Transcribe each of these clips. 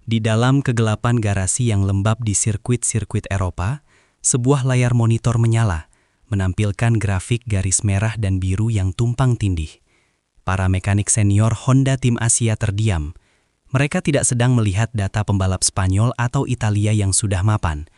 Di dalam kegelapan garasi yang lembab di sirkuit-sirkuit Eropa, sebuah layar monitor menyala, menampilkan grafik garis merah dan biru yang tumpang tindih. Para mekanik senior Honda tim Asia terdiam. Mereka tidak sedang melihat data pembalap Spanyol atau Italia yang sudah mapan.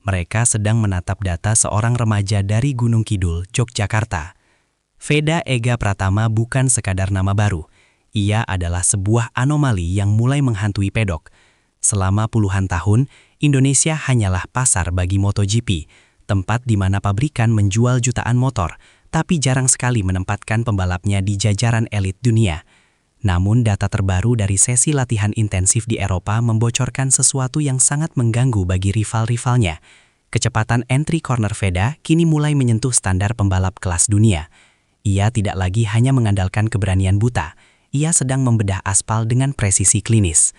Mereka sedang menatap data seorang remaja dari Gunung Kidul, Yogyakarta. Veda Ega Pratama bukan sekadar nama baru. Ia adalah sebuah anomali yang mulai menghantui pedok. Selama puluhan tahun, Indonesia hanyalah pasar bagi MotoGP, tempat di mana pabrikan menjual jutaan motor, tapi jarang sekali menempatkan pembalapnya di jajaran elit dunia. Namun data terbaru dari sesi latihan intensif di Eropa membocorkan sesuatu yang sangat mengganggu bagi rival-rivalnya. Kecepatan entry corner Veda kini mulai menyentuh standar pembalap kelas dunia. Ia tidak lagi hanya mengandalkan keberanian buta, ia sedang membedah aspal dengan presisi klinis.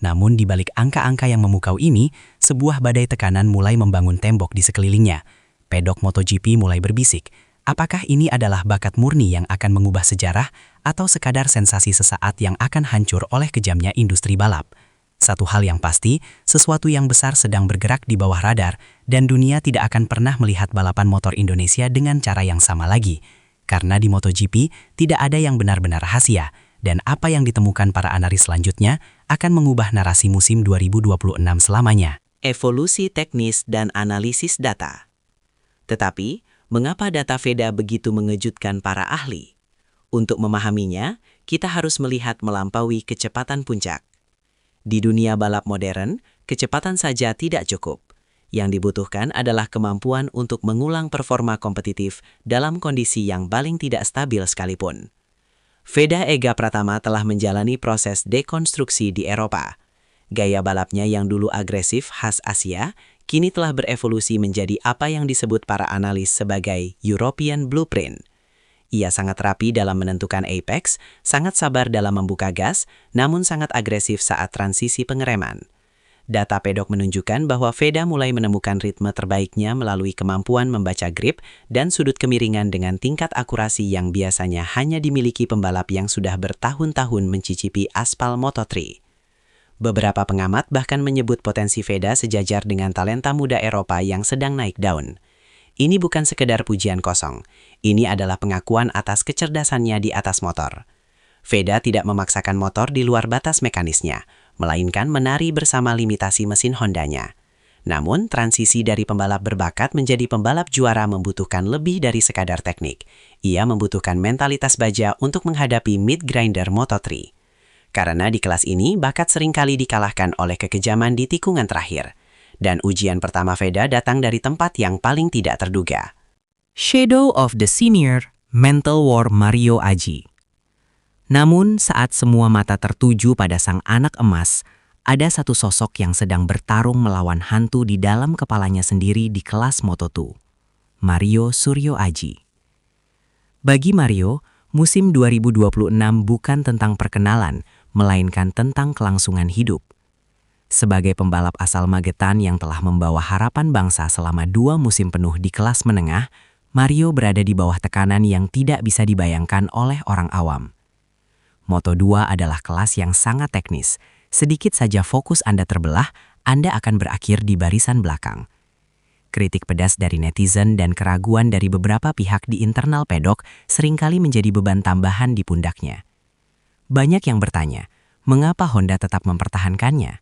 Namun di balik angka-angka yang memukau ini, sebuah badai tekanan mulai membangun tembok di sekelilingnya. Pedok MotoGP mulai berbisik, apakah ini adalah bakat murni yang akan mengubah sejarah atau sekadar sensasi sesaat yang akan hancur oleh kejamnya industri balap? Satu hal yang pasti, sesuatu yang besar sedang bergerak di bawah radar dan dunia tidak akan pernah melihat balapan motor Indonesia dengan cara yang sama lagi. Karena di MotoGP tidak ada yang benar-benar rahasia, dan apa yang ditemukan para analis selanjutnya akan mengubah narasi musim 2026 selamanya. Evolusi teknis dan analisis data. Tetapi, mengapa data Veda begitu mengejutkan para ahli? Untuk memahaminya, kita harus melihat melampaui kecepatan puncak. Di dunia balap modern, kecepatan saja tidak cukup. Yang dibutuhkan adalah kemampuan untuk mengulang performa kompetitif dalam kondisi yang paling tidak stabil sekalipun. Veda Ega Pratama telah menjalani proses dekonstruksi di Eropa. Gaya balapnya yang dulu agresif khas Asia, kini telah berevolusi menjadi apa yang disebut para analis sebagai European Blueprint. Ia sangat rapi dalam menentukan apex, sangat sabar dalam membuka gas, namun sangat agresif saat transisi pengereman. Data pedok menunjukkan bahwa Veda mulai menemukan ritme terbaiknya melalui kemampuan membaca grip dan sudut kemiringan dengan tingkat akurasi yang biasanya hanya dimiliki pembalap yang sudah bertahun-tahun mencicipi aspal Moto3. Beberapa pengamat bahkan menyebut potensi Veda sejajar dengan talenta muda Eropa yang sedang naik daun. Ini bukan sekedar pujian kosong, ini adalah pengakuan atas kecerdasannya di atas motor. Veda tidak memaksakan motor di luar batas mekanisnya, melainkan menari bersama limitasi mesin Hondanya. Namun, transisi dari pembalap berbakat menjadi pembalap juara membutuhkan lebih dari sekadar teknik. Ia membutuhkan mentalitas baja untuk menghadapi mid-grinder Moto3. Karena di kelas ini, bakat seringkali dikalahkan oleh kekejaman di tikungan terakhir. Dan ujian pertama Veda datang dari tempat yang paling tidak terduga. Shadow of the Senior, Mental War Mario Aji. Namun saat semua mata tertuju pada sang anak emas, ada satu sosok yang sedang bertarung melawan hantu di dalam kepalanya sendiri di kelas Moto2. Mario Suryo Aji. Bagi Mario, musim 2026 bukan tentang perkenalan, melainkan tentang kelangsungan hidup. Sebagai pembalap asal Magetan yang telah membawa harapan bangsa selama 2 musim penuh di kelas menengah, Mario berada di bawah tekanan yang tidak bisa dibayangkan oleh orang awam. Moto2 adalah kelas yang sangat teknis. Sedikit saja fokus Anda terbelah, Anda akan berakhir di barisan belakang. Kritik pedas dari netizen dan keraguan dari beberapa pihak di internal pedok seringkali menjadi beban tambahan di pundaknya. Banyak yang bertanya, mengapa Honda tetap mempertahankannya?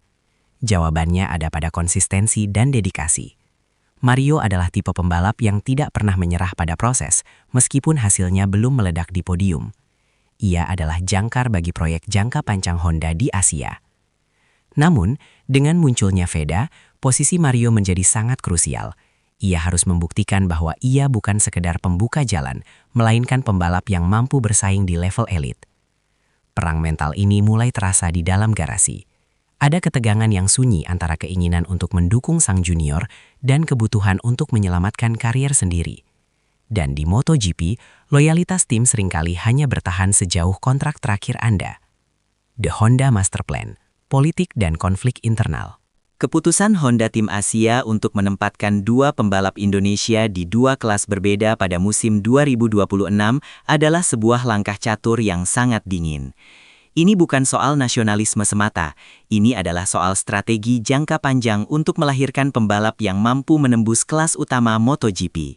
Jawabannya ada pada konsistensi dan dedikasi. Mario adalah tipe pembalap yang tidak pernah menyerah pada proses, meskipun hasilnya belum meledak di podium. Ia adalah jangkar bagi proyek jangka panjang Honda di Asia. Namun, dengan munculnya Veda, posisi Mario menjadi sangat krusial. Ia harus membuktikan bahwa ia bukan sekedar pembuka jalan, melainkan pembalap yang mampu bersaing di level elit. Perang mental ini mulai terasa di dalam garasi. Ada ketegangan yang sunyi antara keinginan untuk mendukung sang junior dan kebutuhan untuk menyelamatkan karier sendiri. Dan di MotoGP, loyalitas tim seringkali hanya bertahan sejauh kontrak terakhir Anda. The Honda Master Plan, politik dan konflik internal. Keputusan Honda Tim Asia untuk menempatkan 2 pembalap Indonesia di 2 kelas berbeda pada musim 2026 adalah sebuah langkah catur yang sangat dingin. Ini bukan soal nasionalisme semata, ini adalah soal strategi jangka panjang untuk melahirkan pembalap yang mampu menembus kelas utama MotoGP.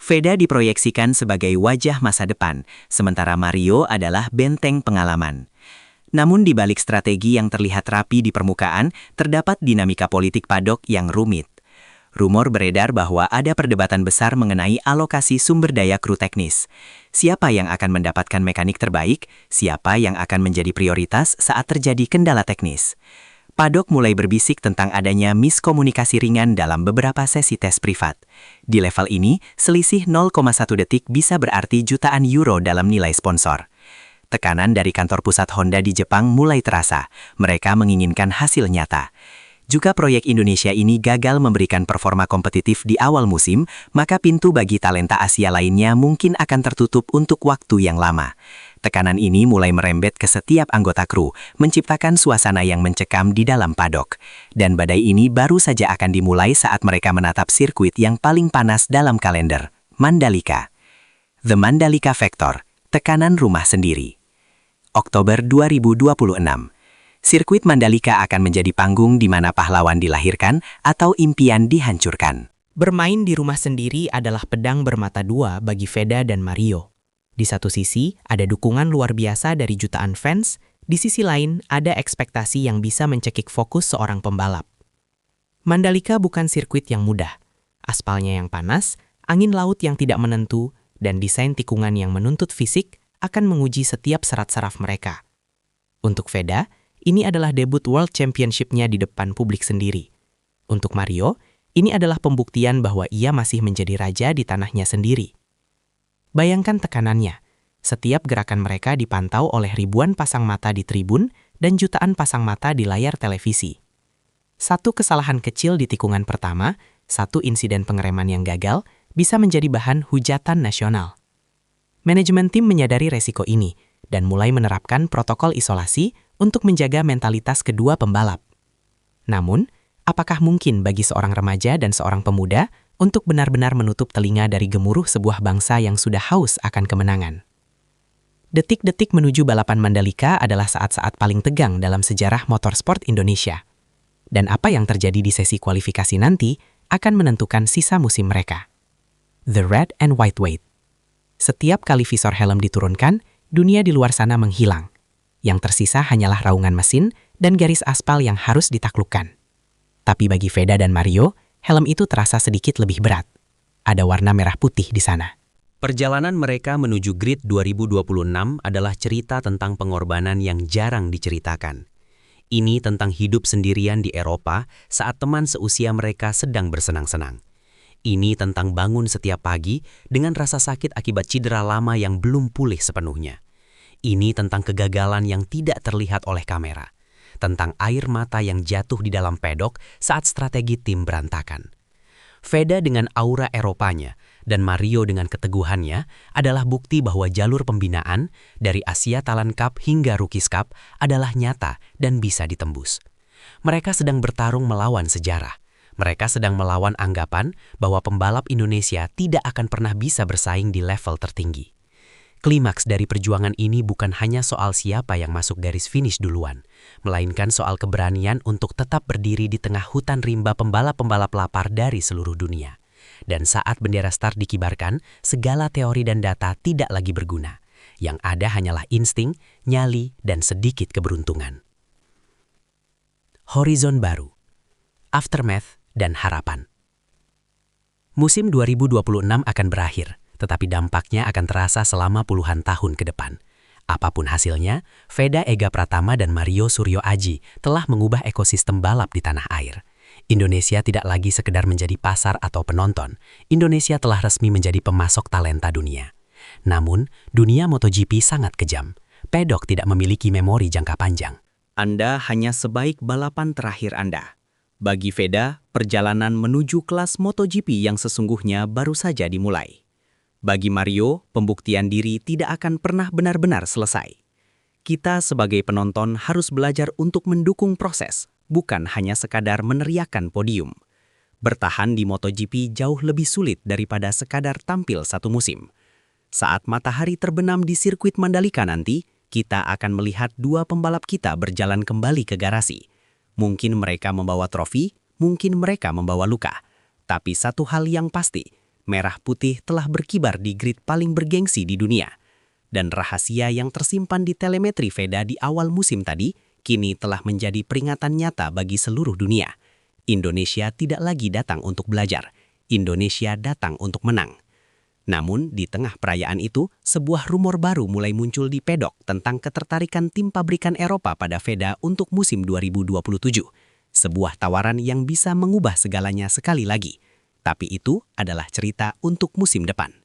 Veda diproyeksikan sebagai wajah masa depan, sementara Mario adalah benteng pengalaman. Namun di balik strategi yang terlihat rapi di permukaan, terdapat dinamika politik paddock yang rumit. Rumor beredar bahwa ada perdebatan besar mengenai alokasi sumber daya kru teknis. Siapa yang akan mendapatkan mekanik terbaik, siapa yang akan menjadi prioritas saat terjadi kendala teknis. Paddock mulai berbisik tentang adanya miskomunikasi ringan dalam beberapa sesi tes privat. Di level ini, selisih 0,1 detik bisa berarti jutaan euro dalam nilai sponsor. Tekanan dari kantor pusat Honda di Jepang mulai terasa. Mereka menginginkan hasil nyata. Jika proyek Indonesia ini gagal memberikan performa kompetitif di awal musim, maka pintu bagi talenta Asia lainnya mungkin akan tertutup untuk waktu yang lama. Tekanan ini mulai merembet ke setiap anggota kru, menciptakan suasana yang mencekam di dalam paddock. Dan badai ini baru saja akan dimulai saat mereka menatap sirkuit yang paling panas dalam kalender, Mandalika. The Mandalika Factor, tekanan rumah sendiri. Oktober 2026. Sirkuit Mandalika akan menjadi panggung di mana pahlawan dilahirkan atau impian dihancurkan. Bermain di rumah sendiri adalah pedang bermata dua bagi Veda dan Mario. Di satu sisi, ada dukungan luar biasa dari jutaan fans, di sisi lain ada ekspektasi yang bisa mencekik fokus seorang pembalap. Mandalika bukan sirkuit yang mudah. Aspalnya yang panas, angin laut yang tidak menentu, dan desain tikungan yang menuntut fisik akan menguji setiap serat saraf mereka. Untuk Veda, ini adalah debut World Championship-nya di depan publik sendiri. Untuk Mario, ini adalah pembuktian bahwa ia masih menjadi raja di tanahnya sendiri. Bayangkan tekanannya. Setiap gerakan mereka dipantau oleh ribuan pasang mata di tribun dan jutaan pasang mata di layar televisi. Satu kesalahan kecil di tikungan pertama, satu insiden pengereman yang gagal, bisa menjadi bahan hujatan nasional. Manajemen tim menyadari resiko ini dan mulai menerapkan protokol isolasi untuk menjaga mentalitas kedua pembalap. Namun, apakah mungkin bagi seorang remaja dan seorang pemuda untuk benar-benar menutup telinga dari gemuruh sebuah bangsa yang sudah haus akan kemenangan? Detik-detik menuju balapan Mandalika adalah saat-saat paling tegang dalam sejarah motorsport Indonesia. Dan apa yang terjadi di sesi kualifikasi nanti akan menentukan sisa musim mereka. The Red and White Weight. Setiap kali visor helm diturunkan, dunia di luar sana menghilang. Yang tersisa hanyalah raungan mesin dan garis aspal yang harus ditaklukkan. Tapi bagi Veda dan Mario, helm itu terasa sedikit lebih berat. Ada warna merah putih di sana. Perjalanan mereka menuju grid 2026 adalah cerita tentang pengorbanan yang jarang diceritakan. Ini tentang hidup sendirian di Eropa saat teman seusia mereka sedang bersenang-senang. Ini tentang bangun setiap pagi dengan rasa sakit akibat cedera lama yang belum pulih sepenuhnya. Ini tentang kegagalan yang tidak terlihat oleh kamera. Tentang air mata yang jatuh di dalam pedok saat strategi tim berantakan. Veda dengan aura Eropanya dan Mario dengan keteguhannya adalah bukti bahwa jalur pembinaan dari Asia Talent Cup hingga Rookies Cup adalah nyata dan bisa ditembus. Mereka sedang bertarung melawan sejarah. Mereka sedang melawan anggapan bahwa pembalap Indonesia tidak akan pernah bisa bersaing di level tertinggi. Klimaks dari perjuangan ini bukan hanya soal siapa yang masuk garis finish duluan, melainkan soal keberanian untuk tetap berdiri di tengah hutan rimba pembalap-pembalap lapar dari seluruh dunia. Dan saat bendera start dikibarkan, segala teori dan data tidak lagi berguna. Yang ada hanyalah insting, nyali, dan sedikit keberuntungan. Horizon baru, aftermath, dan harapan. Musim 2026 akan berakhir. Tetapi dampaknya akan terasa selama puluhan tahun ke depan. Apapun hasilnya, Veda Ega Pratama dan Mario Suryo Aji telah mengubah ekosistem balap di tanah air. Indonesia tidak lagi sekedar menjadi pasar atau penonton. Indonesia telah resmi menjadi pemasok talenta dunia. Namun, dunia MotoGP sangat kejam. Pedok tidak memiliki memori jangka panjang. Anda hanya sebaik balapan terakhir Anda. Bagi Veda, perjalanan menuju kelas MotoGP yang sesungguhnya baru saja dimulai. Bagi Mario, pembuktian diri tidak akan pernah benar-benar selesai. Kita sebagai penonton harus belajar untuk mendukung proses, bukan hanya sekadar meneriakan podium. Bertahan di MotoGP jauh lebih sulit daripada sekadar tampil satu musim. Saat matahari terbenam di sirkuit Mandalika nanti, kita akan melihat dua pembalap kita berjalan kembali ke garasi. Mungkin mereka membawa trofi, mungkin mereka membawa luka. Tapi satu hal yang pasti, merah putih telah berkibar di grid paling bergengsi di dunia. Dan rahasia yang tersimpan di telemetri VEDA di awal musim tadi, kini telah menjadi peringatan nyata bagi seluruh dunia. Indonesia tidak lagi datang untuk belajar. Indonesia datang untuk menang. Namun, di tengah perayaan itu, sebuah rumor baru mulai muncul di pedok tentang ketertarikan tim pabrikan Eropa pada VEDA untuk musim 2027. Sebuah tawaran yang bisa mengubah segalanya sekali lagi. Tapi itu adalah cerita untuk musim depan.